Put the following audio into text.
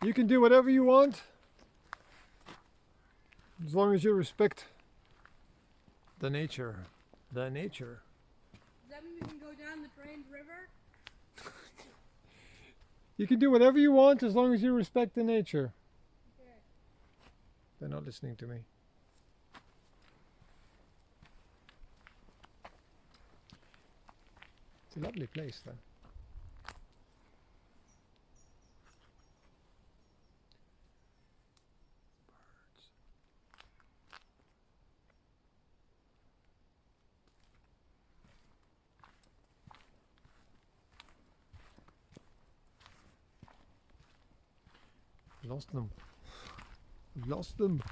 You can do whatever you want as long as you respect the nature. The nature. Does that mean we can go down the drained river? You can do whatever you want as long as you respect the nature. Okay. They're not listening to me. It's a lovely place though. Lost them. We've lost them.